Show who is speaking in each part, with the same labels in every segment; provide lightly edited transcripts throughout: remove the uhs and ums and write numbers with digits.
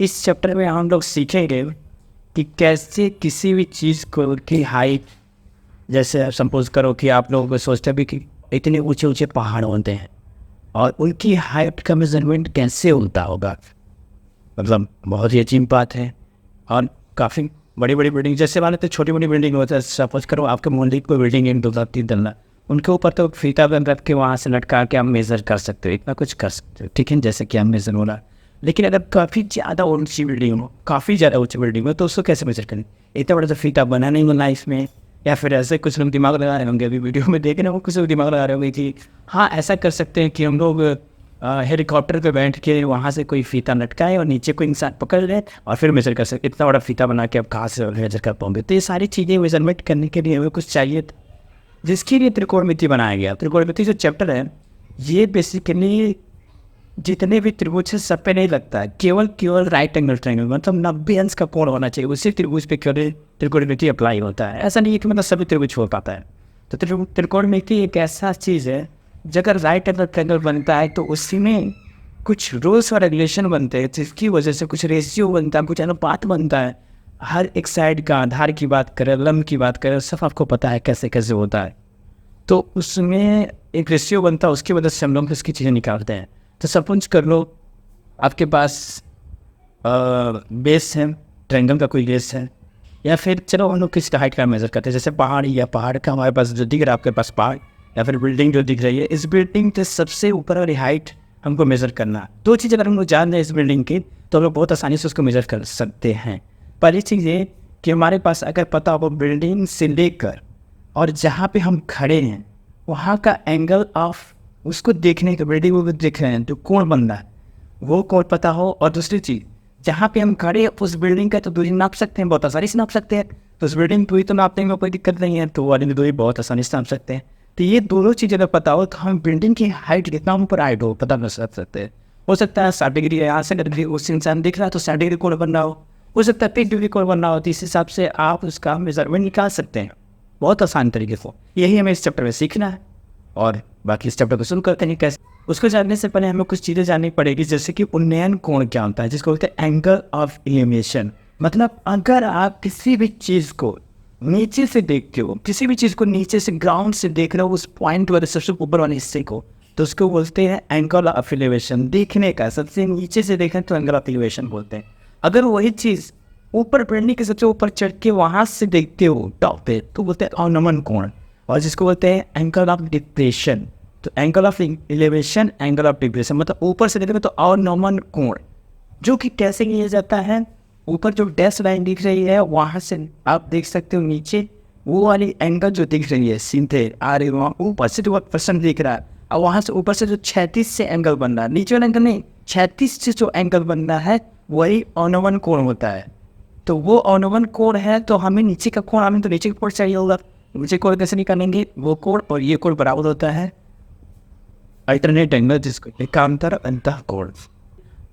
Speaker 1: इस चैप्टर में हम लोग सीखेंगे कि कैसे किसी भी चीज़ को की हाइट, जैसे सपोज करो कि आप लोग सोचते भी कि इतने ऊंचे ऊंचे पहाड़ होते हैं और उनकी हाइट का मेजरमेंट कैसे होता होगा। मतलब बहुत ही अजीब बात है। और काफ़ी बड़ी बड़ी बिल्डिंग, जैसे मान लेते छोटी बड़ी बिल्डिंग होता है, सपोज करो आपके मोहल्ले की कोई बिल्डिंग है 2 3 तल्ला, उनके ऊपर तो फीता बन रख के वहाँ से लटका के आप मेज़र कर सकते हो, इतना कुछ कर सकते हो, ठीक है, जैसे कि आप मेज़र हो रहा। लेकिन अगर काफ़ी ज़्यादा ऊंची बिल्डिंग हो, काफ़ी ज़्यादा ऊंची बिल्डिंग हो, तो उसको कैसे मेज़र करें? इतना बड़ा तो फीता बना नहीं बना इसमें। या फिर ऐसे कुछ लोग दिमाग लगा रहे होंगे, अभी वीडियो में देख रहे हो, कुछ लोग दिमाग लगा रहे होंगे कि हाँ ऐसा कर सकते हैं कि हम लोग हेलीकॉप्टर पे बैठ के वहाँ से कोई फीता लटकाए और नीचे कोई इंसान पकड़ ले और फिर मेजर कर सकते। इतना बड़ा फीता बना के अब कहाँ से मेजर कर पाओगे? तो ये सारी चीज़ें मेजरमेंट करने के लिए हमें कुछ चाहिए था, जिसके लिए त्रिकोणमिति बनाया गया। त्रिकोणमिति जो चैप्टर है, ये बेसिकली जितने भी त्रिभुज है सब पे नहीं लगता है, केवल राइट एंगल ट्रायंगल, मतलब 90 अंश का कोण होना चाहिए, उसी त्रिभुज पे केवल त्रिकोणमिति अप्लाई होता है। ऐसा नहीं है कि मतलब सभी त्रिभुज हो पाता है। तो त्रिकोणमिति एक ऐसा चीज़ है, अगर राइट एंगल ट्रायंगल बनता है तो उसी में कुछ रूल्स और रेगुलेशन बनते हैं, जिसकी वजह से कुछ रेशियो बनता है, कुछ अनुपात बनता है। हर एक साइड का आधार की बात करें, लंब की बात करें, सब आपको पता है कैसे कैसे होता है। तो उसमें एक रेशियो बनता है, उसकी वजह से हम लोग इसकी चीज़ें निकालते हैं। तो सपोज कर लो आपके पास बेस है, ट्रायंगल का कोई बेस है, या फिर चलो हम लोग किस हाइट का मेजर करते हैं, जैसे पहाड़, या पहाड़ का हमारे पास जो दिख रहा है आपके पास पहाड़, या फिर बिल्डिंग जो दिख रही है, इस बिल्डिंग के सबसे ऊपर वाली हाइट हमको मेजर करना है। 2 चीज़ अगर हम लोग जान रहे हैं इस बिल्डिंग की, तो हम लोग बहुत आसानी से उसको मेजर कर सकते हैं। पहली चीज़ ये कि हमारे पास अगर पता हो बिल्डिंग से लेकर और जहाँ पे हम खड़े हैं वहाँ का एंगल ऑफ उसको देखने का, बिल्डिंग को देख रहे हैं तो कोण बन रहा है, वो कोण पता हो। और दूसरी चीज़, जहाँ पे हम खड़े हैं उस बिल्डिंग का तो दूरी नाप सकते हैं, बहुत आसानी से नाप सकते हैं। तो उस बिल्डिंग दूरी तो नापने में कोई दिक्कत नहीं है, तो वाली दूरी बहुत आसानी से नाप सकते हैं। तो ये दोनों चीज़ें अगर पता हो तो हम बिल्डिंग की हाइट कितना ऊपर हाइट हो पता कर सकते हैं। हो सकता है 60 डिग्री है, यहाँ से डिग्री उस इंसान दिख रहा है तो 60 डिग्री कोण बन रहा हो सकता है 30 डिग्री कोण बन रहा हो, तो इस हिसाब से आप उसका मेजरमेंट निकाल सकते हैं बहुत आसान तरीके से। यही हमें इस चैप्टर में सीखना है और बाकी इस चैप्टर को शुरू करते हैं। कैसे उसको जानने से पहले हमें कुछ चीज़ें जाननी पड़ेगी, जैसे कि उन्नयन कोण क्या होता है, जिसको बोलते हैं एंगल ऑफ इल्यूमिनेशन। मतलब अगर आप किसी भी चीज़ को नीचे से देखते हो, किसी भी चीज़ को नीचे से ग्राउंड से देख रहे हो, उस पॉइंट वाले सबसे ऊपर वाले हिस्से को, तो उसको बोलते हैं एंगल ऑफ इलिवेशन। देखने का सबसे नीचे से देखें तो एंगल ऑफ इलिवेशन बोलते हैं। अगर वही चीज़ ऊपर बिल्डिंग के सबसे ऊपर चढ़ के वहाँ से देखते हो टॉप पे, तो बोलते हैं अवनमन कोण, और जिसको बोलते हैं एंगल ऑफ डिप्रेशन। तो angle of elevation, angle of depression, मतलब ऊपर से देखते तो अवनमन कोण, जो कि कैसे किया जाता है, ऊपर जो डैश लाइन दिख रही है वहाँ से आप देख सकते हो नीचे वो वाली एंगल जो दिख रही है सीधे आ रही है, वहाँ ऊपर से जो % दिख रहा है, और वहाँ से ऊपर से जो 36 से एंगल बन रहा है, नीचे वाला एंगल नहीं, 36 से जो एंगल बन रहा है वही अवनमन कोण होता है। तो वो अवनमन कोण है, तो हमें नीचे का कोण, हमें तो नीचे का कोण चाहिए होगा, नीचे कोण कैसे निकालेंगे? वो कोण और ये कोण बराबर होता है अल्टरनेट एंगल, जिसको एकांतर अंतः कोण।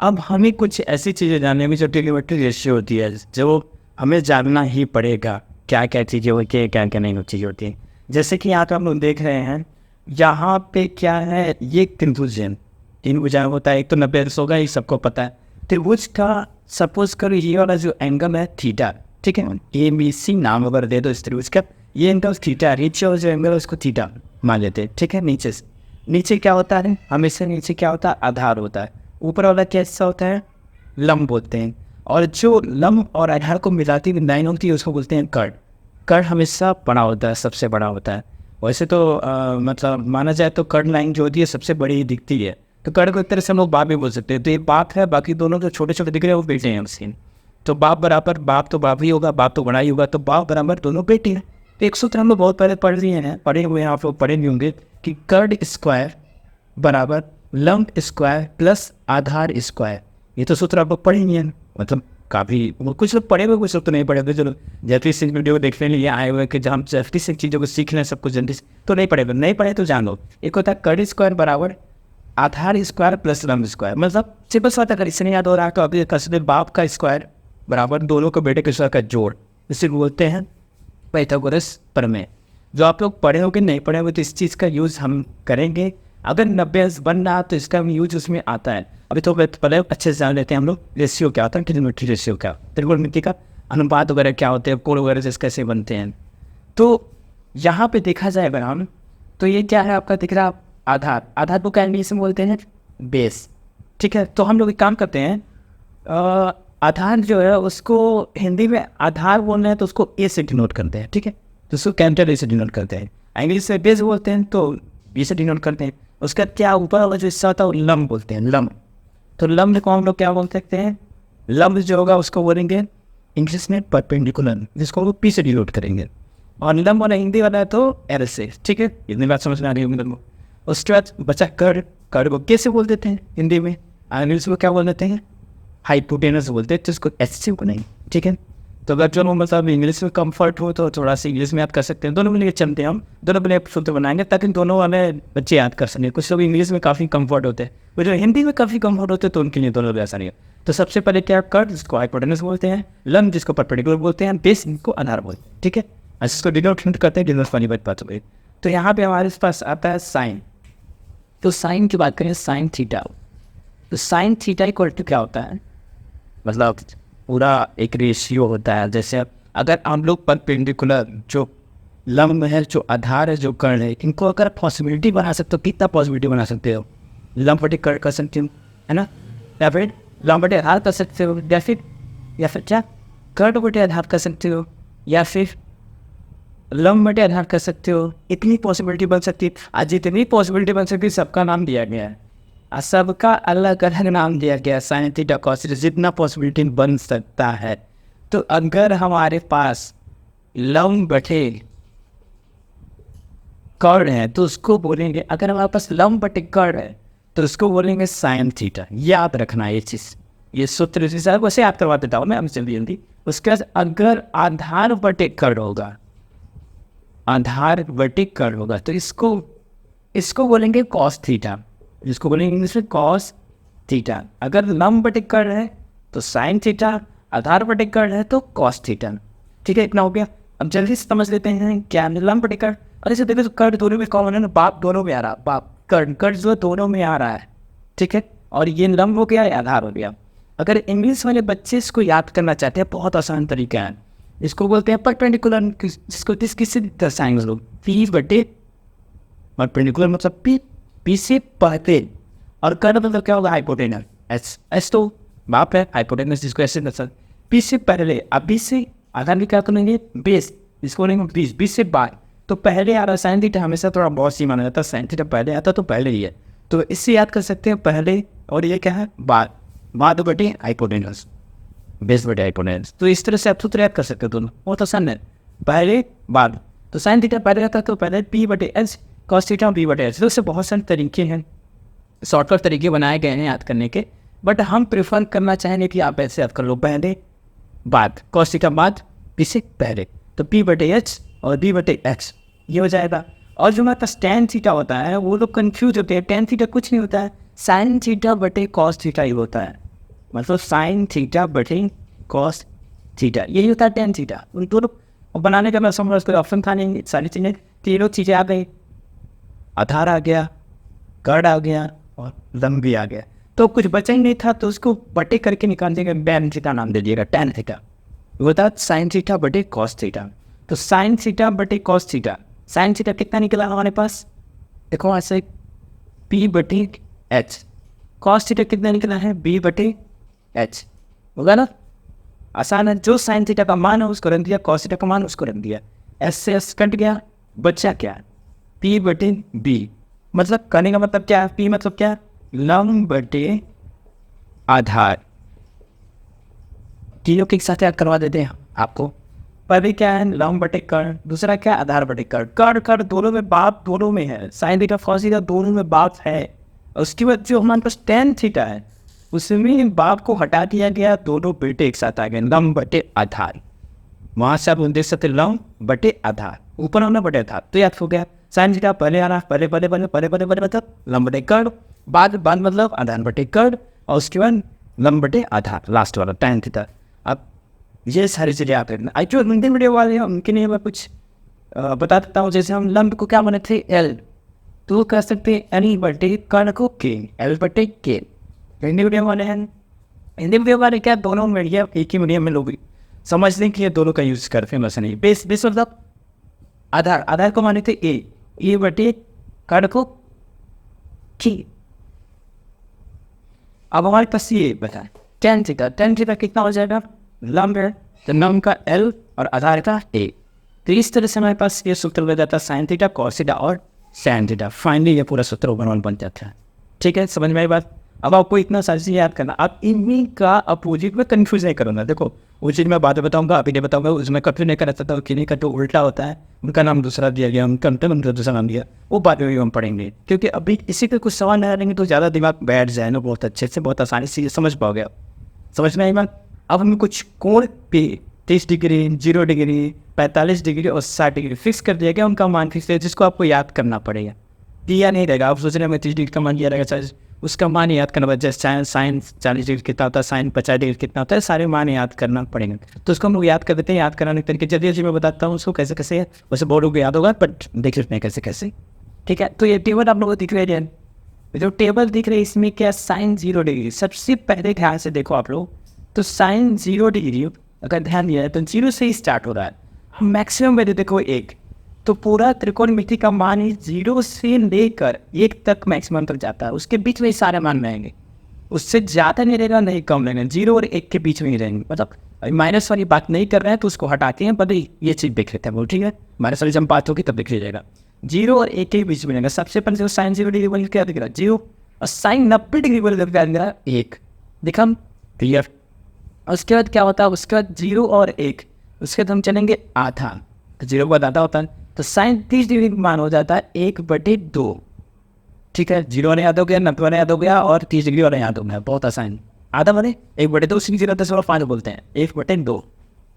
Speaker 1: अब हमें कुछ ऐसी चीज़ें जानने में जो ट्रिग्नोमेट्रिक रेशियो होती है, जो हमें जानना ही पड़ेगा, क्या क्या चीज़ें होती है, क्या क्या नहीं चीज़ें होती है। जैसे कि यहाँ पे हम लोग देख रहे हैं, यहाँ पे क्या है, ये त्रिभुज है, 3 भुजाएं होता है, एक तो 90 अंश होगा, ये सबको पता है। त्रिभुज का सपोज करो ये वाला जो एंगल है थीटा, ठीक है, ABC नाम अगर दे दो इस त्रिभुज का, ये एंगल थीटा, नीचे वाला जो एंगल है उसको थीटा मान लेते हैं, ठीक है। नीचे से नीचे क्या होता है, हमेशा नीचे क्या होता है, आधार होता है। ऊपर वाला कैसा होता है, लंब बोलते हैं। और जो लंब और आधार को मिलाती हुई लाइन होती है उसको बोलते हैं कर्ण। कर्ण हमेशा बड़ा होता है, सबसे बड़ा होता है। वैसे तो मतलब माना जाए तो कर्ण लाइन जो होती है सबसे बड़ी ही दिखती है, तो कर्ण को एक तरह से हम लोग बाप भी बोल सकते हैं। तो ये बाप है, बाकी दोनों जो छोटे छोटे दिख रहे हैं वो बेटे हैं उसके। तो बाप बराबर बाप तो बाप ही होगा, बाप तो बड़ा ही होगा, तो बाप बराबर दोनों बेटे हैं। तो एक सूत्र हम लोग बहुत पहले पढ़ लिए हैं, पढ़े हुए हैं, आप लोग पढ़े भी होंगे कि कर्ण स्क्वायर बराबर लंब स्क्वायर प्लस आधार स्क्वायर। ये तो सूत्र आप लोग पढ़े ही हैं, मतलब काफ़ी कुछ लोग पढ़े हुए, कुछ लोग तो नहीं पढ़े हुए। चलो जैसे इस वीडियो देखने लिए आए हुए कि जहाँ हम जल्दी से चीज़ों को सीख लें, सब कुछ जल्दी से, तो नहीं पढ़े हुए, नहीं पढ़े तो जान लो। एक होता है कर्ण स्क्वायर बराबर आधार स्क्वायर प्लस लंब स्क्वायर, मतलब सिंपल सा, अगर इससे नहीं याद हो रहा तो अभी कसदे बाप का स्क्वायर बराबर दोनों को बेटे के स्क्वायर का जोड़, इसे बोलते हैं पाइथागोरस प्रमेय। जो आप लोग पढ़े होंगे, नहीं पढ़े होंगे तो इस चीज़ का यूज़ हम करेंगे अगर 90 बन रहा तो इसका यूज उसमें आता है। अभी तो पहले अच्छे से जान लेते हैं हम लोग रेशियो क्या होता है, ट्रिग्नोमेट्री रेशियो क्या, त्रिकोणमिति का अनुपात वगैरह क्या होते हैं, कोण वगैरह जैसे कैसे बनते हैं। तो यहाँ पे देखा जाए अगर हम, तो ये क्या है आपका दिख रहा आधार, आधार को क्या इंग्लिश में बोलते हैं, बेस। ठीक है, तो हम लोग एक काम करते हैं, आधार जो है उसको हिंदी में आधार बोलना है तो उसको ए से डिनोट करते हैं। ठीक है, तो उसको कैपिटल ए से डिनोट करते हैं। इंग्लिश में बेस बोलते हैं तो बी से डिनोट करते हैं। उसका क्या ऊपर वाला जो हिस्सा होता है वो लंब बोलते हैं, लंब। तो लंब को हम लोग क्या बोल सकते हैं, लंब जो होगा उसको बोलेंगे इंग्लिश में परपेंडिकुलर, जिसको वो पी से डिनोट करेंगे। और लंब वाला हिंदी वाला है तो एल से। ठीक है, इतनी बात समझ में आ रही होगी तुमको। उसके बाद बचा कर्ड, कर्ड को कैसे बोल देते हैं हिंदी में, इंग्लिश में क्या बोल देते हैं, हाइपोटेनस बोलते हैं, तो इसको एच से बनाएंगे। ठीक है, तो अगर जो मतलब इंग्लिश में कंफर्ट हो तो थोड़ा सा इंग्लिश में याद कर सकते हैं, दोनों में लेके चलते हैं हम, दोनों में सूत्र बनाएंगे ताकि दोनों वाले बच्चे याद कर सकें। कुछ लोग इंग्लिश में काफ़ी कंफर्ट होते हैं, वो जो हिंदी में काफ़ी कंफर्ट होते हैं तो उनके लिए दोनों भी आसानी है। तो सबसे पहले क्या, कर्ड जिसको हाइपोटेनस बोलते हैं, लंब जिसको परपेंडिकुलर बोलते हैं, बेस इनको आधार बोलते हैं। ठीक है, इसको डिनोट करते हैं, डिनोट वाली बात हो गई। तो यहाँ पे हमारे पास आता है साइन। तो साइन की बात करें, साइन थीटा, तो साइन थीटा इक्वल टू क्या होता है, मतलब पूरा एक रेशियो होता है। जैसे अगर हम लोग परपेंडिकुलर जो लंब है, जो आधार है, जो कर्ण है, इनको अगर पॉसिबिलिटी बना सकते हो, कितना पॉसिबिलिटी बना सकते हो, लंब बटे कर्ण कर सकते हो, है ना, या फिर लंब बटे आधार कर सकते हो, या फिर क्या कर्ण बटे आधार कर सकते हो, या फिर लंब बटे आधार कर सकते हो। इतनी पॉसिबिलिटी बन सकती है। आज जितनी पॉसिबिलिटी बन सकती है सबका नाम दिया गया है, सबका अलग अलग नाम दिया गया है, साइन थीटा कॉस थीटा, जितना पॉसिबिलिटी बन सकता है। तो अगर हमारे पास लंब बटे कर्ण है तो उसको बोलेंगे, अगर हमारे पास लंब बटे कर्ण है तो उसको बोलेंगे साइन थीटा। याद रखना ये चीज़, ये सूत्र वैसे याद करवा देता हूँ मैं जल्दी। उसके बाद अगर आधार बटे कर्ण होगा, आधार बटे कर्ण होगा तो इसको बोलेंगे कॉस थीटा, इसको बोलेंगे इंग्लिश में कॉस थीटा। अगर लंब बटे कर्ण है तो साइन थीटा, आधार बटे कर्ण है तो कॉस थीटा। ठीक है, इतना हो गया। अब जल्दी से समझ लेते हैं क्या है लंब बटे कर्ण। और इसे देखो तो कर्ण दोनों में कॉमन है ना, बाप दोनों में आ रहा, बाप कर्ण जो दोनों में आ रहा है। ठीक है, और ये लंब हो गया, आधार हो गया। अगर इंग्लिश वाले बच्चे इसको याद करना चाहते हैं, बहुत आसान तरीका है, इसको बोलते हैं परपेंडिकुलर, जिसको किससे दर्शाएंगे लोग, पी बटे परपेंडिकुलर मतलब पी से पहले, और कर्ण मतलब क्या होगा, हाइपोटेनस, एस तो बाप है, हाइपोटेनस जिसको ऐसे दर्शाते, पी से पहले। अब बी से आधार भी क्या करेंगे, बेस, इसको बोलेंगे बीस से बाद। तो पहले आ रहा साइन थीटा, हमेशा थोड़ा बहुत सी माना जाता है, साइन थीटा पहले आता तो पहले ही है, तो इससे याद कर सकते हैं पहले, और ये क्या है बाद बटे हाइपोटेनस, बेस बटे हाइपोटेनस। तो इस तरह से आप सूत्र याद कर सकते हो दोनों, बहुत आसान है, पहले बाद। तो साइन थीटा पहले आता तो पहले पी बटे एच, कॉस थीटा पी बटे एच। तो उससे बहुत सारे तरीके हैं, शॉर्टकट तरीके बनाए गए हैं याद करने के, बट हम प्रेफर करना चाहेंगे कि आप ऐसे याद कर लो, पहले बाद, कॉस थीटा बाद, पी से पहले, तो पी बटे एच और बी बटे एक्स, ये हो जाएगा। और जो हमारे पास टेन थीटा होता है वो लोग कंफ्यूज होते हैं, टेन थीटा कुछ नहीं होता है, साइन थीटा बटे कॉस थीटा ही होता है, मतलब साइन थीटा बटे कॉस थीटा, यही होता है टेन थीटा। उन दोनों बनाने का मैं समझ कोई ऑप्शन था नहीं, सारी चीज़ें, तीनों चीज़ें आ गई, आधार आ गया, कर्ण आ गया और लंब भी आ गया। तो कुछ बचा ही नहीं था, तो उसको बटे करके निकाल देंगे, टैन थीटा नाम दे दिएगा, टैन थीटा होता है साइन थीटा बटे कॉस थीटा। तो साइन थीटा बटे कॉस थीटा, साइन थीटा कितना निकला हमारे पास, देखो ऐसे पी बटे एच, कॉस थीटा कितना निकला है, बी बटे एच, होगा ना, आसान है। जो साइन थीटा का मान है उसको रख दिया, कॉस थीटा का मान उसको रख दिया, एस से एस कट गया, बचा क्या, पी बटे बी। मतलब करने का मतलब क्या है, पी मतलब क्या, लंब बटे आधार। तीनों के साथ याद करवा देते हैं आपको। पहले क्या है, लंब बटे कर्ण, दूसरा क्या है, आधार बटे कर्ण। कर्ण दोनों में बाप दोनों में है, साइन थीटा कॉस थीटा दोनों में बाप है। उसके बाद जो हमारे पास टेन थीटा है उसमें बाप को हटा दिया गया, दोनों बेटे एक साथ आ गए, लंब बटे आधार। वहां से आप देख सकते लंब बटे आधार, ऊपर होना बटे आधार, तो याद हो गया। साइन थीटा पहले आ रहा, पहले मतलब लंब बटे कर्ण, बाद मतलब आधार बटे कर्ण, और उसके बाद लंब बटे आधार, लास्ट वाला टेन थीटा। अब ये सारी चीज़ें आप देखना, जो हिंदी मीडियम वाले हैं उनके लिए मैं कुछ बता देता हूँ। जैसे हम लंब को क्या बने थे, एल, तो वो कह सकते हैं एल बटे कर्ण को के, एल बटे के। हिंदी मीडियम वाले हैं, हिंदी मीडियम वाले क्या दोनों मीडियम एक ही मीडियम में लोग समझ लें कि ये दोनों का यूज़ करते हैं, वैसे नहीं। बेस बेस मतलब आधार, आधार को माने थे ए बटे कर्ण को के। अब हमारे पास ये बताए टेन थीटा, टेन थीटा कितना हो जाएगा, लंब है तो लंब का एल और आधार का ए। तो इस तरह से हमारे पास ये सूत्र बन जाता है साइन थीटा कॉस थीटा और सैन थीटा। फाइनली ये पूरा सूत्र ओवरऑल बन जाता है। ठीक है, समझ में आई बात। अब आपको इतना सारी चीज़ें याद करना, आप इन्हीं का अपोजिट में कन्फ्यूज नहीं करूँगा। देखो वो चीज़ मैं बाद में बताऊँगा, अभी नहीं बताऊँगा, उसमें कन्फ्यूज नहीं करना चाहता हूँ। किन्हीं का तो उल्टा होता है, उनका नाम दूसरा दिया गया, उनका उनका दूसरा नाम दिया, वो बाद में भी हम पढ़ेंगे। क्योंकि अभी इसी पे कुछ सवाल नहीं रहेंगे तो ज़्यादा दिमाग बैठ जाए ना, बहुत अच्छे से बहुत आसानी से समझ पाओगे आप। समझ में आई बात। अब हमें कुछ कोण पे 30 डिग्री, 0 डिग्री, 45 डिग्री और 60 डिग्री फिक्स कर दिया गया, उनका मान फिक्स है जिसको आपको याद करना पड़ेगा। दिया नहीं रहेगा, आप सोच रहे हैं 30 डिग्री का मान दिया रहेगा, उसका मान याद करना पड़ेगा। जैसे साइन 40 डिग्री कितना होता है, साइन 50 डिग्री कितना होता है, सारे मान याद करना पड़ेगा। तो उसको हम लोग याद कर देते हैं। याद कराने के तरीके जल्दी मैं बताता हूँ उसको कैसे कैसे है, वैसे बोर्ड को याद होगा बट देख लेते हैं कैसे कैसे। ठीक है, तो ये टेबल आप लोगों को दिख रही है, जो टेबल दिख रही है इसमें क्या साइन 0 डिग्री। सबसे पहले ध्यान से देखो आप लोग, तो साइन 0 डिग्री अगर ध्यान दिया है तो 0 से ही स्टार्ट हो रहा है। मैक्सिमम वैल्यू देखो 1, तो पूरा त्रिकोणमिति का मान ही 0 से लेकर 1 तक मैक्सिमम तक जाता है। उसके बीच में ही सारे मान रहेंगे, उससे ज़्यादा नहीं रहेगा नहीं कम रहेगा, 0 और 1 के बीच में ही रहेंगे। मतलब माइनस वाली बात नहीं कर रहे हैं तो उसको हटाते हैं, पर ये चीज़ देख लेते हैं। बोल ठीक है, माइनस वाली जब बात होगी तब देख लीजिएगा। 0 और 1 के बीच में रहेगा। सबसे पहले जो साइन 0 डिग्री बन क्या दिख रहा है 0, और साइन 90 डिग्री बन क्या दिख रहा है 1। दिखा क्लियर। उसके बाद क्या होता है, उसके बाद 0 और 1, उसके बाद हम चलेंगे आधा, तो 0 के बाद आधा होता है, तो साइन 30 डिग्री मान हो जाता है 1/2। ठीक है, 0 वाले याद हो गया, 90 वाले याद हो गया और 30 डिग्री वाले याद हो गया। बहुत आसान। आधा वाले 1/2, उसी 0.5 बोलते हैं 1/2।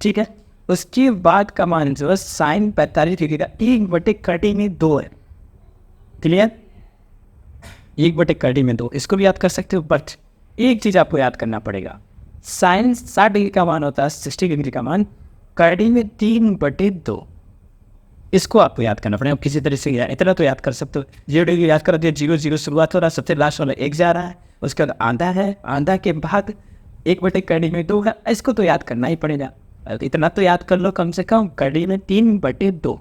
Speaker 1: ठीक है, उसके बाद का मान जो है साइन 45 डिग्री का 1/2 है। क्लियर, 1/2 इसको भी याद कर सकते हो, बट एक चीज़ आपको याद करना पड़ेगा, साइन 60 डिग्री का मान होता है 60 डिग्री का मान कड़ी में 3/2। इसको आपको याद करना पड़ेगा। किसी तरह से इतना तो याद कर सकते हो। 0 डिग्री याद कर दिया, 0 0 शुरुआत हो रहा है, सबसे लास्ट वाला 1 जा रहा है, उसके बाद आधा है, आधा के बाद 1/2 है, इसको तो याद करना ही पड़ेगा। इतना तो याद कर लो कम से कम, कड़ी में 3/2।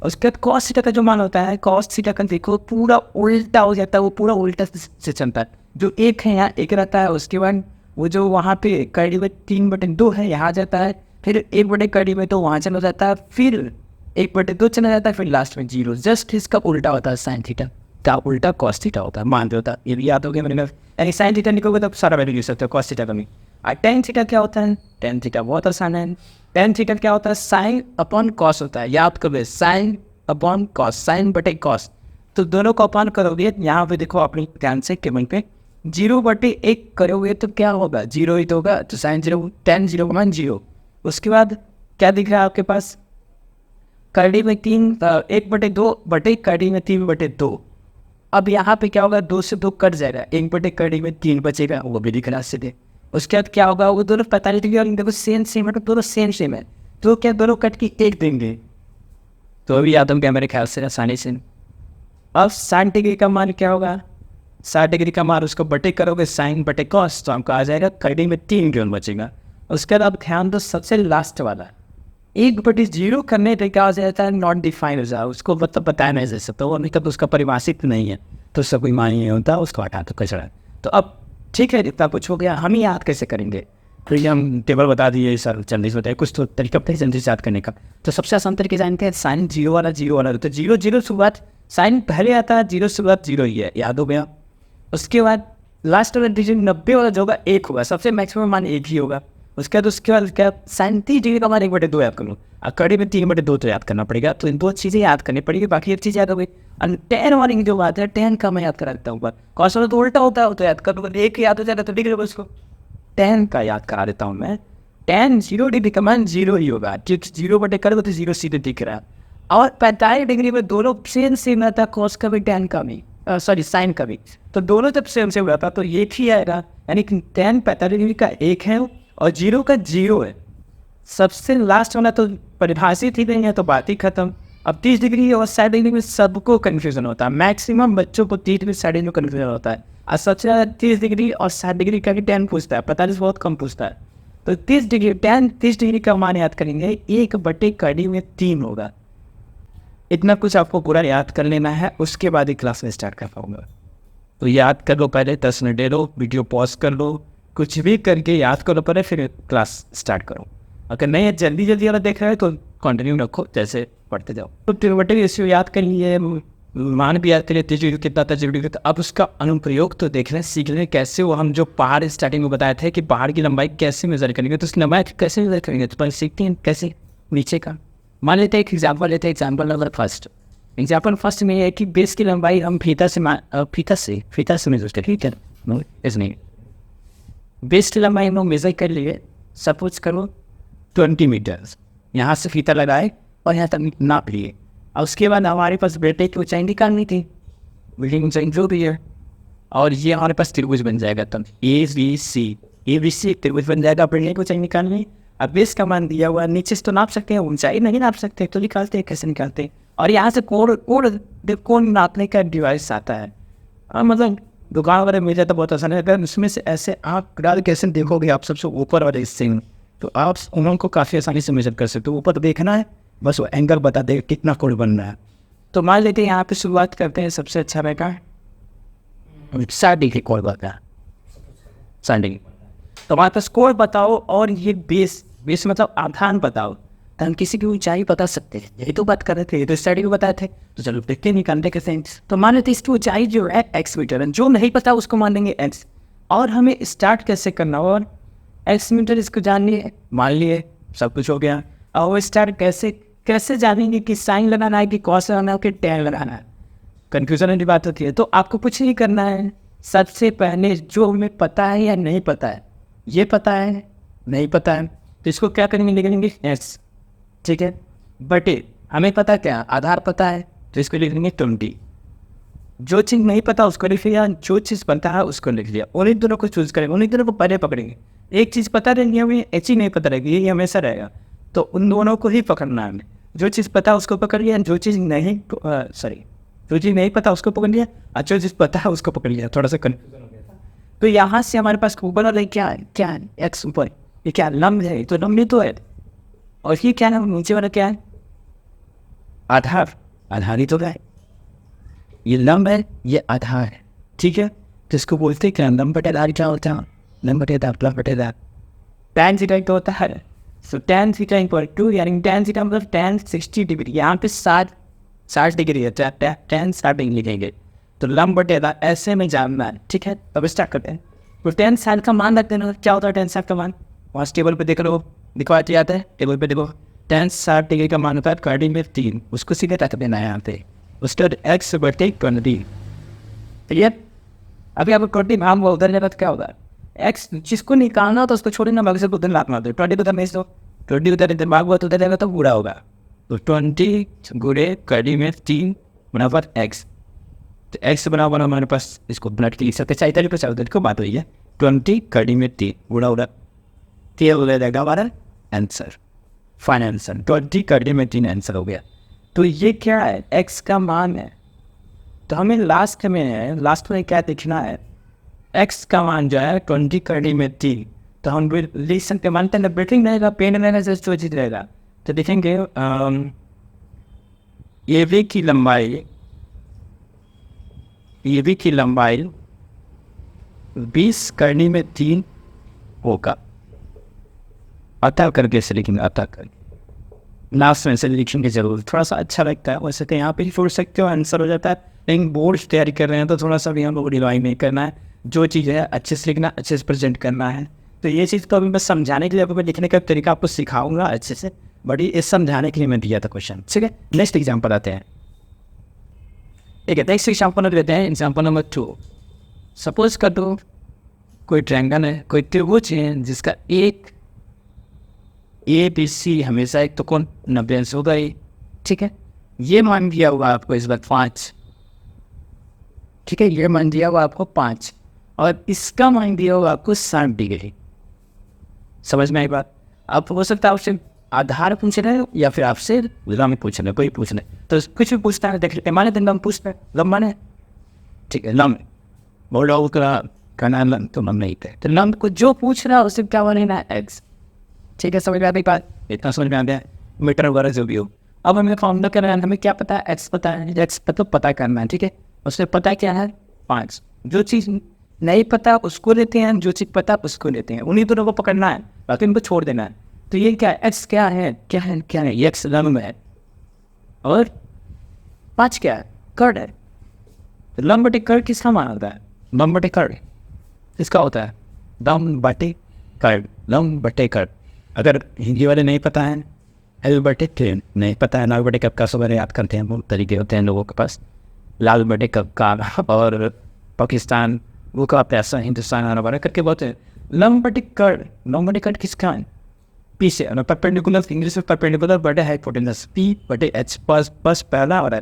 Speaker 1: उसके बाद कॉस थीटा का जो मान होता है, कॉस थीटा का देखो पूरा उल्टा हो जाता है, वो पूरा उल्टा से चलता है। जो 1 है यहाँ 1 रहता है, उसके बाद वो जो वहाँ पे कड़ी में 3/2 है यहाँ जाता है, फिर 1/2 वहाँ चला जाता है, फिर 1/2 चला जाता है, फिर लास्ट में 0। जस्ट इसका उल्टा होता है साइन थीटा का उल्टा कॉस थीटा होता है, मान होता है। ये भी याद हो गया मेरे, यानी साइन थीटा निकलोगे तब सारा वैल्यू लिख सकते हो कॉस थीटा का भी। और टेन थीटा क्या होता है, टेन थीटा बहुत आसान है। टेन थीटा क्या होता है, साइन अपॉन कॉस होता है। याद करोगे साइन अपॉन कॉस, साइन बटे कॉस, तो दोनों को अपॉन करोगे। यहाँ पे देखो अपनी ध्यान से टेबल पे 0/1 करोगे तो क्या होगा, 0 ही तो होगा, तो साइन 0 टेन 0 उसके बाद क्या दिख रहा है आपके पास, कड़ी में 1/2 बटे कड़ी में 3/2। अब यहाँ पे क्या होगा, 2 से 2 कट जाएगा, 1/कड़ी में 3 बचेगा, वो भी दिख रहा है सीधे। उसके बाद क्या होगा, वो दोनों 45 डिग्री और देखो सेम है, तो दोनों सेम है, तो क्या दोनों कट के 1 देंगे, तो अभी याद हो गया मेरे ख्याल से आसानी से। अब 60 डिग्री का मान क्या होगा, 60 डिग्री का मान उसको बटे करोगे साइन बटे कॉस, तो हमको आ जाएगा कड़ी में 3 क्यों बचेगा। उसके बाद आप ध्यान दो सबसे लास्ट वाला 1/0 करने पर क्या हो जाता है, नॉट डिफाइन हो जाए, उसको मतलब बताया नहीं जा सकता, वो नहीं, तो उसका परिभाषित नहीं है, तो उसका कोई मान नहीं होता, उसको हटा दो कचरा। तो अब ठीक है, इतना कुछ हो गया, हम ही याद कैसे करेंगे, तो ये हम टेबल बता दिए सर, जल्दी से बताइए कुछ तो तरीका बताइए जल्दी से याद करने का। तो सबसे आसान तरीके जानते हैं, साइन 0 वाला तो 0 शुरुआत, साइन पहले आता है, 0 शुरुआत 0 ही है, याद हो गया। उसके बाद लास्ट वाला डिजिट 90 वाला जो होगा 1 होगा, सबसे मैक्सिमम मान 1 ही होगा। उसके बाद क्या, साइन 30 डिग्री का मान 1/2 याद कर लो, और कड़ी में 3/2 तो याद करना पड़ेगा। तो इन 2 चीज़ें याद करनी पड़ेगी, बाकी एक चीज़ याद हो गई। और टेन वाली की जो बात है, टेन का मैं याद कराता हूँ, कॉस वाला तो उल्टा होता है, तो याद कर लो, 1 याद हो जाएगा तो डिग्री उसको टेन का याद करा देता हूँ मैं। टेन 0 डिग्री का मान 0 ही होगा, क्योंकि 0/करोगे तो 0 सीधे दिख रहा है। और 45 डिग्री में दोनों सेम रहता है, कॉस का भी टेन का भी, सॉरी साइन का भी, तो दोनों जब सेम रहता है तो एक ही आएगा, यानी कि टेन 45 डिग्री का 1 है और 0 का 0 है। सबसे लास्ट वाला तो परिभाषित ही नहीं है, तो बात ही खत्म। अब 30 डिग्री और 60 डिग्री में सबको कन्फ्यूजन होता है, मैक्सिमम बच्चों को 30 डिग्री 60 डिग्री में कन्फ्यूजन होता है। और सबसे ज़्यादा 30 डिग्री और 60 डिग्री का भी 10 पूछता है, 45 बहुत कम पूछता है। तो 30 डिग्री 30 डिग्री का मान याद करेंगे, 1/3 होगा। इतना कुछ आपको पूरा याद कर लेना है, उसके बाद ही क्लास में स्टार्ट कर पाऊंगा। तो याद कर लो, पहले 10 मिनट ले लो, वीडियो पॉज कर लो, कुछ भी करके याद करो पहले, फिर क्लास स्टार्ट करो। अगर नहीं जल्दी जल्दी वाला देख रहे हो तो कंटिन्यू रखो, जैसे पढ़ते जाओ। तो ट्रिग्नोमेट्री रेशियो याद कर लिए, मान भी याद करिए, 30 डिग्री कितना था, 0 डिग्री कितना। अब उसका अनुप्रयोग तो देख रहे हैं, सीख रहे हैं कैसे। वो हम जो पहाड़ स्टार्टिंग में बताए थे कि पहाड़ की लंबाई कैसे मेजर करेंगे, तो उसकी लंबाई कैसे मेजर करेंगे, तो पहले सीखते हैं कैसे। नीचे का मान लेते हैं, एक एग्जाम्पल लेते हैं, example number first. Example first में है कि बेस की लंबाई हम फीता से मेजर करते, ठीक है, इसलिए बेस की लंबाई हम लोग मेजर कर लिए। सपोज करो 20 मीटर, यहाँ से फीता लगाए और यहाँ तक नाप लिए। और उसके बाद हमारे पास बेटे की ऊंचाई निकालनी थी, बिल्डिंग ऊंचाई जो भी है, और ये हमारे पास त्रिभुज बन जाएगा। तब ABC त्रिभुज बन जाएगा, बिल्डिंग की ऊंचाई निकालनी। अब बेस का मान दिया हुआ, नीचे से तो नाप सकते हैं, ऊंचाई नहीं नाप सकते, तो निकालते हैं, कैसे निकालते हैं। और यहाँ से कोण नापने का डिवाइस आता है, मतलब दुकान वगैरह मिल जाता, बहुत आसान है। अगर उसमें से ऐसे आप डाल कैसे देखोगे आप सबसे ऊपर वाले हिस्से में, तो आप उनको काफ़ी आसानी से मेजर कर सकते हो। ऊपर देखना है, बस वो एंगल बता देगा कितना कोण बन रहा है। तो मान लेते हैं यहाँ पे शुरुआत करते हैं, सबसे अच्छा रहेगा 60 डिग्री कोण बताया, 60 डिग्री। तो हमारे पास कोण बताओ, और ये बेस मतलब आधार बताओ, तो हम किसी की ऊंचाई बता सकते हैं। यही तो बात कर रहे थे, ये तो स्टडी में बताए थे। तो चलो देखते निकालते कैसे। तो मान लेते इसकी ऊंचाई जो है x मीटर है, जो नहीं पता उसको मान लेंगे x। और हमें स्टार्ट कैसे करना हो, और x मीटर इसको जान लिए, मान लिए, सब कुछ हो गया। और वो स्टार्ट कैसे जानेंगे कि साइन लगाना है कि कॉस लगाना है कि टैन लगाना है, कन्फ्यूजन की बात होती है। तो आपको कुछ नहीं करना है, सबसे पहले जो हमें पता है या नहीं पता है, ये पता है नहीं पता है, तो इसको क्या करेंगे, लिख लेंगे x, ठीक है, बटे हमें पता क्या, आधार पता है, तो इसको लिख लेंगे 20। जो चीज़ नहीं पता उसको लिख लिया, जो चीज़ पता है उसको लिख लिया। उन्हीं दोनों को चूज करेंगे, उन्हीं दोनों को पहले पकड़ेंगे। एक चीज़ पता रहेगी हमें, एक चीज़ नहीं पता रहेगी, ये हमेशा रहेगा। तो उन दोनों को ही पकड़ना है हमें। जो चीज़ पता है उसको पकड़ लिया, जो चीज़ नहीं पता उसको पकड़ लिया, और जो चीज़ पता है उसको पकड़ लिया। थोड़ा सा कन्फ्यूजन हो गया था। तो यहाँ से हमारे पास ऊपर वाला क्या है एक्स ऊपर, ये क्या लंब है, तो लंब तो है। और ये क्या है नीचे वाला, क्या है आधार ही तो है। ये लंब है, ये आधार है, ठीक है। तो इसको बोलते हैं क्या, लंब बटे आधार। क्या होता है, लंब बटे आधार। टैन थीटा तो होता है, so tan theta equal to, यानी टैन थीटा मतलब टैन 60 डिग्री। यहाँ पे 60 डिग्री है, टैन 60 डिग्री लिखेंगे। तो लंब बटे आधार ऐसे में जानना है, ठीक है। अब स्टार्ट करते हैं। तो टैन 60 का मान रख देना। क्या होता है टैन 60 का मान, वहाँ टेबल पे देख लो, दिखवा जाता है टेबल पे, देखो टैन 60 डिग्री का मान होता है कर्डी में 3, उसको सीधे रख देना है यहाँ पे, उसके बाद एक्स बटे 20, ठीक है। अभी आपको 20 भाग हुआ, उधर जाएगा तो क्या होगा, एक्स जिसको निकालना तो उसको छोड़ना, बाकी सब उधर लात मार दो। 20 उधर भेज दो, 20 उधर इधर भाग हुआ तो उधर जाएगा तो बुरा होगा। तो 20 गुणे कर्डी में 3 बराबर एक्स। तो एक्स बराबर हमारे पास, इसको ब्लड के लिख सकते चाहिए तरीके से, उधर को बात हुई है 20 कर्डी में 3 बुरा उड़ा, ये हो जाएगा हमारा आंसर, फाइनल आंसर 20 कर्डी में 3 आंसर हो गया। तो ये क्या है, x का मान है। तो हमें लास्ट में क्या देखना है, x का मान जो है 20 कर्डी में 3। तो हम लिख सकते, मानते हैं ब्रेटिंग रहेगा, पेन रहेगा, जो चीज रहेगा। तो देखेंगे ये भी की लंबाई 20 कर्डी में 3 होगा। अतः करके से लिखेंगे, अतः करके लास्ट में से लिखेंगे जरूर, थोड़ा सा अच्छा लगता है। वैसे तो यहाँ पे ही छोड़ सकते हो, आंसर हो जाता है। लेकिन बोर्ड तैयारी कर रहे हैं तो थोड़ा सा भी हम लोग रिवाइज नहीं करना है, जो चीज़ है अच्छे से लिखना, अच्छे से प्रेजेंट करना है। तो ये चीज़ तो अभी मैं समझाने के लिए, अभी मैं लिखने का तरीका आपको सिखाऊंगा अच्छे से, बट ये समझाने के लिए मैं दिया था क्वेश्चन, ठीक है। नेक्स्ट एग्जाम्पल आते हैं, ठीक है। नेक्स्ट एग्जाम्पल देते हैं, एग्जाम्पल नंबर 2। सपोज कर दो कोई ट्रायंगल है, कोई त्रिभुज है जिसका एक ABC हमेशा एक तो कोण 90 अंश होगा ही, ठीक है। ये मान दिया हुआ आपको इस बार 5, ठीक है। ये मान दिया हुआ आपको 5, और इसका मान दिया हुआ आपको 60 डिग्री। समझ में आई बात। अब हो सकता है आपसे आधार पूछ रहे हो या फिर आपसे लंब पूछ रहे हो, कोई पूछ रहे तो कुछ भी पूछता है, देख लेते माने दिन लंब पूछते हैं, लंब माने ठीक है लंब बोलो का नाम लंब, तो लंब नहीं थे, तो लंब को जो पूछ रहा है उससे क्या बनेगा एक्स। ठीक है, समझ में आती बात, इतना समझ में आ गया, मीटर वगैरह जो भी हो। अब हमें फॉर्मूला करना है, हमें क्या पता है, एक्स पता है, एक्स मतलब पता करना है। ठीक है, उससे पता क्या है 5, जो चीज़ नहीं पता उसको लेते हैं, जो चीज़ पता उसको लेते हैं, उन्हीं दोनों को पकड़ना है, बाकी उनको छोड़ देना है। तो ये क्या है, एक्स क्या है, क्या है, क्या है, एक्स लंब है और 5 क्या है, कर्ड है। तो लंब बटे कर्ड किसका मान होता है, लंब बटे कर्ड इसका होता है लंब बटे कर्ड, लंब बटे कर्ड। अगर हिंदी वाले नहीं पता है, एल बटे ट्रेन नहीं पता है, लाल बटे कब का सुबह याद करते हैं, बहुत तरीके होते हैं लोगों के पास, लाल बटे कब का और पाकिस्तान वो का पैसा हिंदुस्तान आना वाला करके बोलते हैं। लंब बटे कर्ड, लंब बटे कर्ड किसका है, पी से, परपेंडिकुलर इंग्लिश में परपेंडिकुलर बटे हाइपोटेनस, पी बटे एच, बस पहला और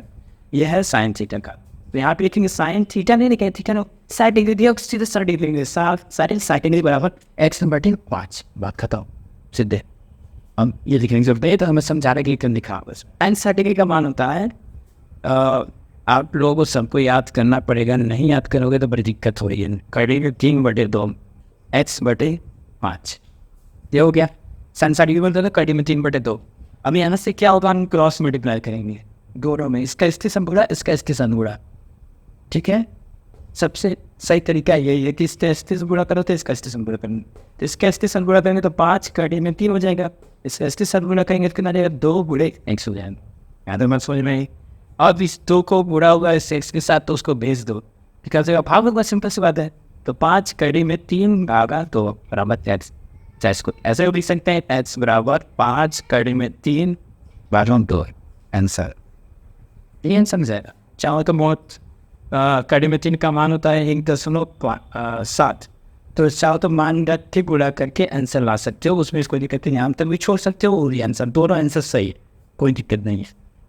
Speaker 1: यह है साइन थीटा का। तो यहाँ पे लिखेंगे साइन थीटा नहीं लिखेंगे, थीटा नो 60 डिग्री दिया, सीधे 60 डिग्री लिखेंगे, 60 डिग्री बराबर एक्स बटे 5, बात खत्म सीधे। हम ये लिखने की जरूरत है, तो हमें समझाने के लिए क्यों लिखा बस। साइन 60 डिग्री का मान होता है, आप लोगों को सबको याद करना पड़ेगा, नहीं याद करोगे तो बड़ी दिक्कत हो रही है। करेंगे 3 बटे 2 एक्स बटे 5, ये हो गया साइन 60 डिग्री बोलते हैं, कड़ी में 3 बटे 2। अब यहाँ से क्या होगा, हम क्रॉस मल्टीप्लाई करेंगे दोनों में, इसका इसके संगुणा, इसका इसके संगुणा। ठीक है, सबसे सही तरीका यही है कि इसके इसके संगुणा करो तो इसका इसके संगुणा करेंगे, तो इसका इसके संगुणा करेंगे तो 5 कड़ी में 3 हो जाएगा, इसका इसके संगुणा करेंगे तो कितना जाएगा, 2 गुणे x हो जाएगा। यहाँ तो मत समझ में आई। अब इस 2 को बुरा होगा इस x के साथ, तो उसको भेज दो, ठीक है, भाग होगा, सिंपल सी बात है। तो 5 कड़ी में 3 भागा तो बराबर x, चाहे इसको ऐसे भी लिख सकते हैं, x बराबर 5 कड़ी में 3 भागा 2, आंसर ये आंसर जाएगा। चाहो तो बहुत कड़ी में 3 का मान होता है 1.7, तो चाहो तो मान रख के गुणा करके आंसर ला सकते हो, उसमें इसको दिक्कत नहीं, यहाँ तक भी छोड़ सकते हो, और ये आंसर, दोनों आंसर सही है, कोई दिक्कत नहीं है।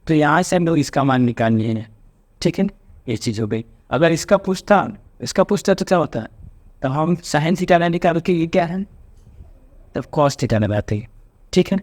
Speaker 1: तो यहाँ से हम लोग इसका मान निकालनी है, ठीक है, ये चीज़ हो गई। अगर इसका पूछता तो क्या होता है, तो हम साइन थीटा निकाल के ये क्या है, तब कॉस थीटा लगाते हैं, ठीक है।